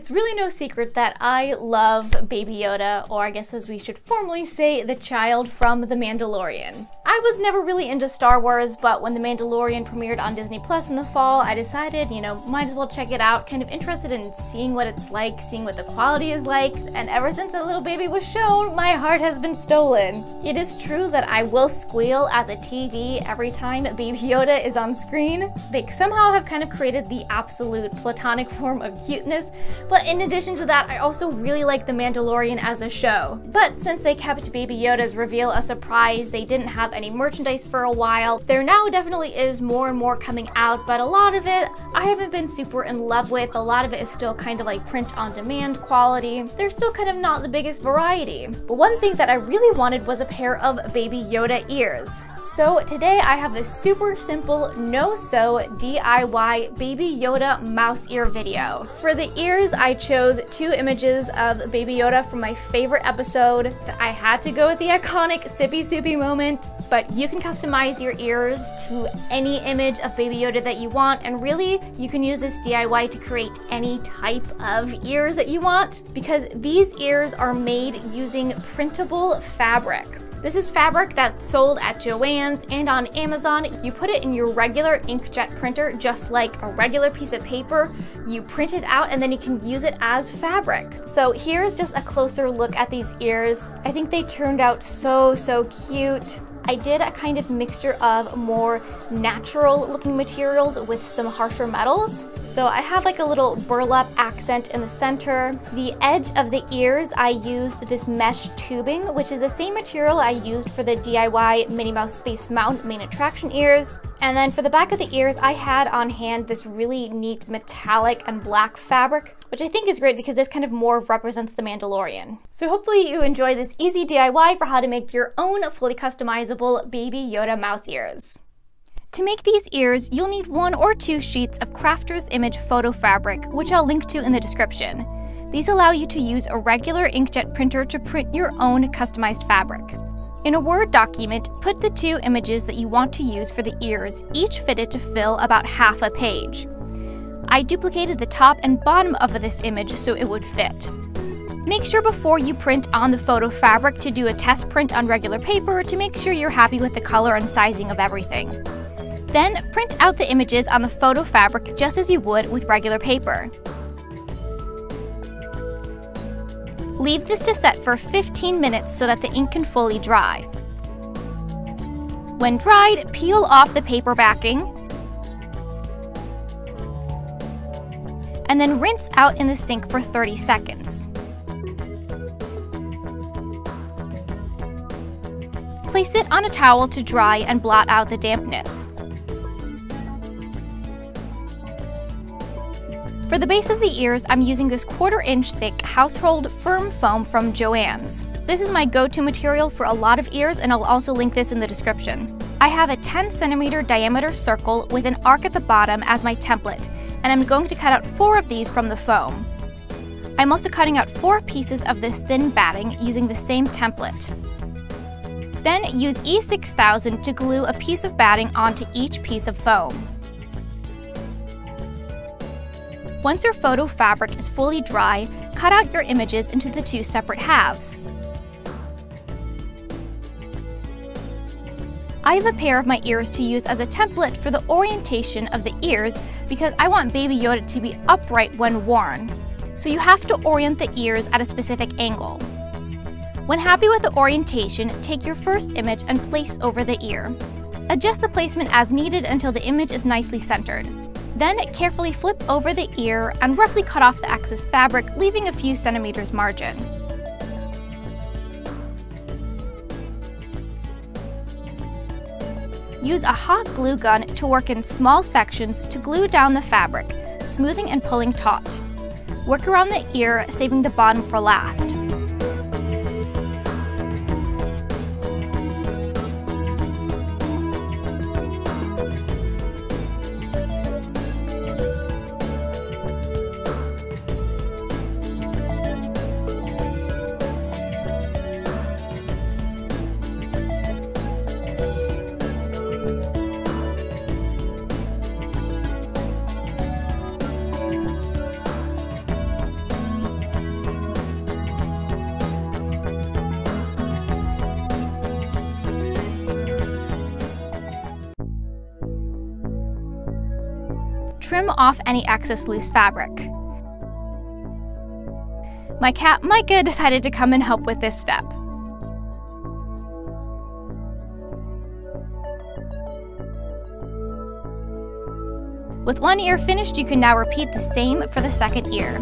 It's really no secret that I love Baby Yoda, or I guess as we should formally say, the child from The Mandalorian. I was never really into Star Wars, but when The Mandalorian premiered on Disney Plus in the fall, I decided, might as well check it out, kind of interested in seeing what it's like, seeing what the quality is like, and ever since that little baby was shown, my heart has been stolen. It is true that I will squeal at the TV every time Baby Yoda is on screen. They somehow have kind of created the absolute platonic form of cuteness, but in addition to that, I also really like The Mandalorian as a show. But since they kept Baby Yoda's reveal a surprise, they didn't have any merchandise for a while. There now definitely is more and more coming out, but a lot of it I haven't been super in love with. A lot of it is still kind of like print-on-demand quality. There's still kind of not the biggest variety. But one thing that I really wanted was a pair of Baby Yoda ears. So today I have this super simple no-sew DIY Baby Yoda mouse ear video. For the ears, I chose 2 images of Baby Yoda from my favorite episode. I had to go with the iconic Sippy Soupy moment, but you can customize your ears to any image of Baby Yoda that you want, and really, you can use this DIY to create any type of ears that you want, because these ears are made using printable fabric. This is fabric that's sold at Joann's and on Amazon. You put it in your regular inkjet printer, just like a regular piece of paper. You print it out and then you can use it as fabric. So here's just a closer look at these ears. I think they turned out so cute. I did a kind of mixture of more natural looking materials with some harsher metals. So I have like a little burlap accent in the center. The edge of the ears, I used this mesh tubing, which is the same material I used for the DIY Minnie Mouse Space Mountain main attraction ears. And then for the back of the ears, I had on hand this really neat metallic and black fabric, which I think is great because this kind of more represents the Mandalorian. So hopefully you enjoy this easy DIY for how to make your own fully customizable Baby Yoda mouse ears. To make these ears, you'll need 1 or 2 sheets of Crafter's Image photo fabric, which I'll link to in the description. These allow you to use a regular inkjet printer to print your own customized fabric. In a Word document, put the 2 images that you want to use for the ears, each fitted to fill about half a page. I duplicated the top and bottom of this image so it would fit. Make sure before you print on the photo fabric to do a test print on regular paper to make sure you're happy with the color and sizing of everything. Then print out the images on the photo fabric just as you would with regular paper. Leave this to set for 15 minutes so that the ink can fully dry. When dried, peel off the paper backing and then rinse out in the sink for 30 seconds. Place it on a towel to dry and blot out the dampness. For the base of the ears, I'm using this 1/4 inch thick household firm foam from Joann's. This is my go-to material for a lot of ears, and I'll also link this in the description. I have a 10 centimeter diameter circle with an arc at the bottom as my template, and I'm going to cut out 4 of these from the foam. I'm also cutting out 4 pieces of this thin batting using the same template. Then use E6000 to glue a piece of batting onto each piece of foam. Once your photo fabric is fully dry, cut out your images into the 2 separate halves. I have a pair of my ears to use as a template for the orientation of the ears because I want Baby Yoda to be upright when worn. So you have to orient the ears at a specific angle. When happy with the orientation, take your first image and place over the ear. Adjust the placement as needed until the image is nicely centered. Then carefully flip over the ear and roughly cut off the excess fabric, leaving a few centimeters margin. Use a hot glue gun to work in small sections to glue down the fabric, smoothing and pulling taut. Work around the ear, saving the bottom for last. trim off any excess loose fabric. My cat Micah decided to come and help with this step. With one ear finished, you can now repeat the same for the second ear.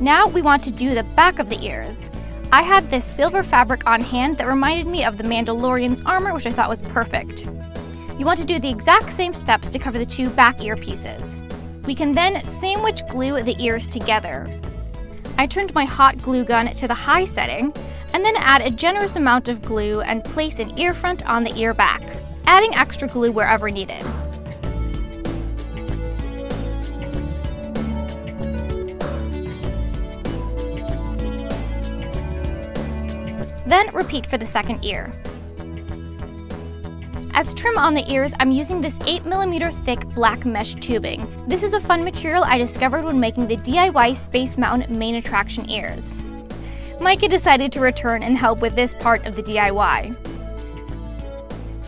Now we want to do the back of the ears. I had this silver fabric on hand that reminded me of the Mandalorian's armor, which I thought was perfect. You want to do the exact same steps to cover the two back ear pieces. We can then sandwich glue the ears together. I turned my hot glue gun to the high setting, and then add a generous amount of glue and place an ear front on the ear back, adding extra glue wherever needed. Then repeat for the second ear. As trim on the ears, I'm using this 8mm thick black mesh tubing. This is a fun material I discovered when making the DIY Space Mountain main attraction ears. Micah decided to return and help with this part of the DIY.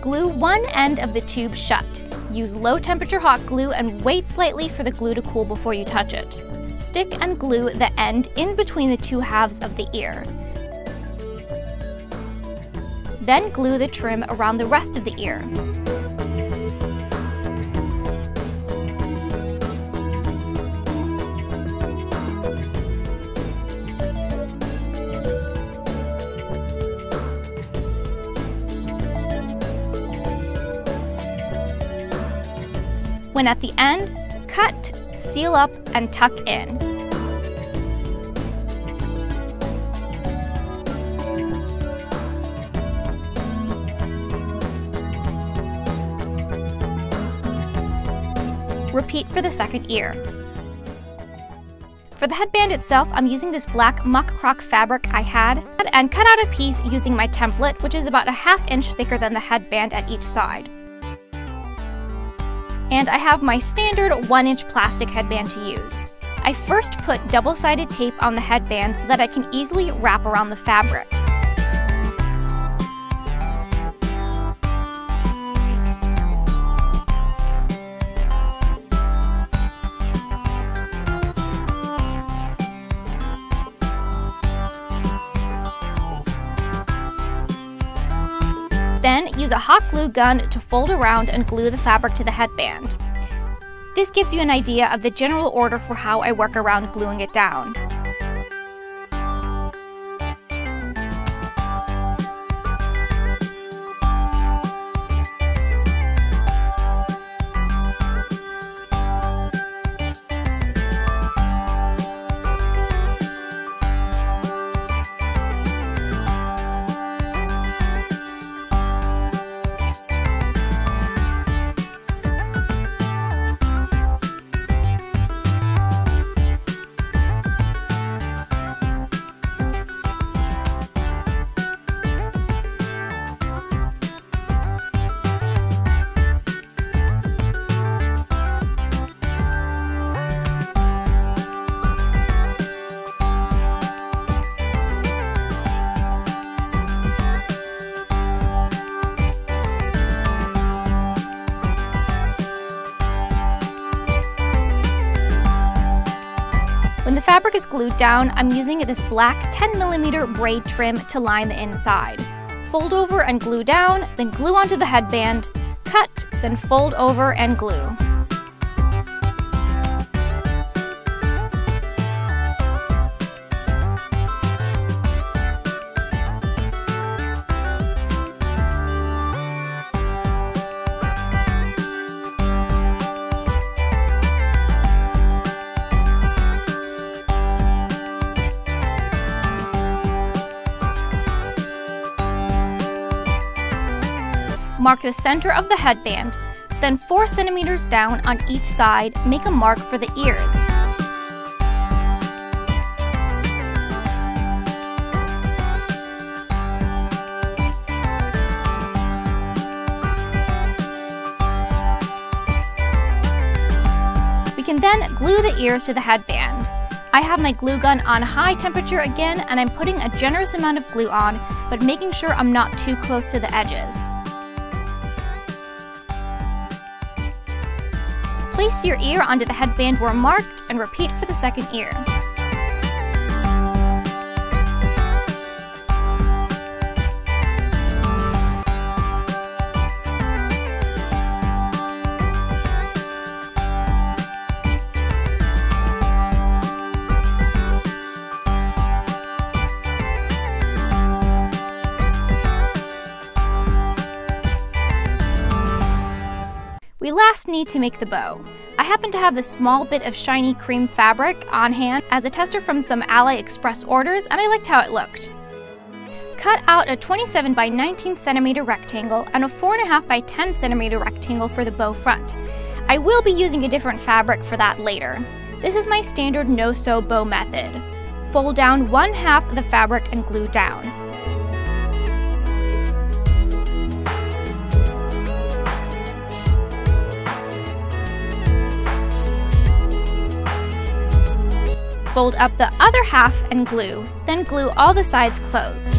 Glue one end of the tube shut. Use low temperature hot glue and wait slightly for the glue to cool before you touch it. Stick and glue the end in between the two halves of the ear. Then glue the trim around the rest of the ear. When at the end, cut, seal up, and tuck in. Repeat for the second ear. For the headband itself, I'm using this black muck croc fabric I had and cut out a piece using my template, which is about a ½ inch thicker than the headband at each side. And I have my standard 1-inch plastic headband to use. I first put double-sided tape on the headband so that I can easily wrap around the fabric. Then use a hot glue gun to fold around and glue the fabric to the headband. This gives you an idea of the general order for how I work around gluing it down. When the fabric is glued down, I'm using this black 10mm braid trim to line the inside. Fold over and glue down, then glue onto the headband, cut, then fold over and glue. Mark the center of the headband, then 4 centimeters down on each side, make a mark for the ears. We can then glue the ears to the headband. I have my glue gun on high temperature again, and I'm putting a generous amount of glue on, but making sure I'm not too close to the edges. Place your ear onto the headband where marked and repeat for the second ear. We last need to make the bow. I happen to have this small bit of shiny cream fabric on hand as a tester from some AliExpress orders, and I liked how it looked. Cut out a 27 by 19 centimeter rectangle and a 4.5 by 10 centimeter rectangle for the bow front. I will be using a different fabric for that later. This is my standard no-sew bow method. Fold down 1/2 of the fabric and glue down. Fold up the other half and glue, then glue all the sides closed.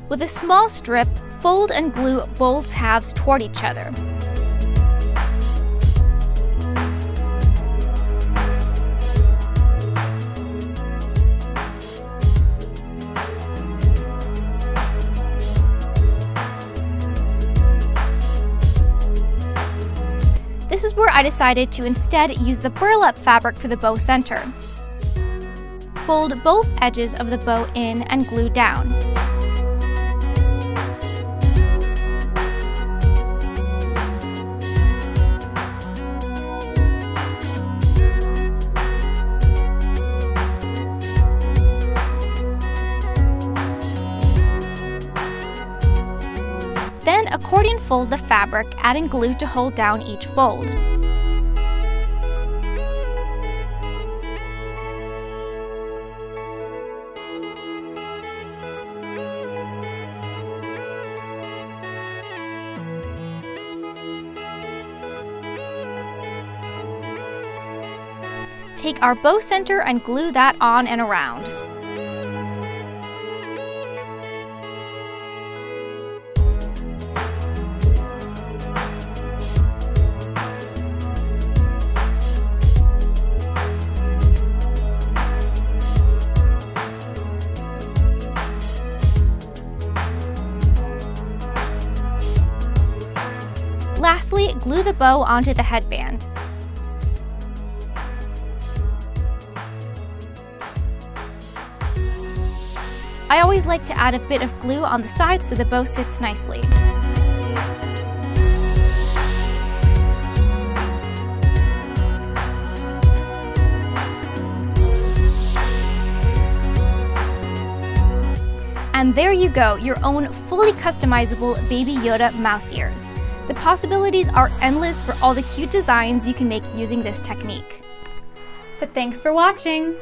With a small strip, fold and glue both halves toward each other. This is where I decided to instead use the burlap fabric for the bow center. Fold both edges of the bow in and glue down. Then accordion fold the fabric, adding glue to hold down each fold. Take our bow center and glue that on and around. Lastly, glue the bow onto the headband. I always like to add a bit of glue on the side so the bow sits nicely. And there you go, your own fully customizable Baby Yoda mouse ears. The possibilities are endless for all the cute designs you can make using this technique. But thanks for watching!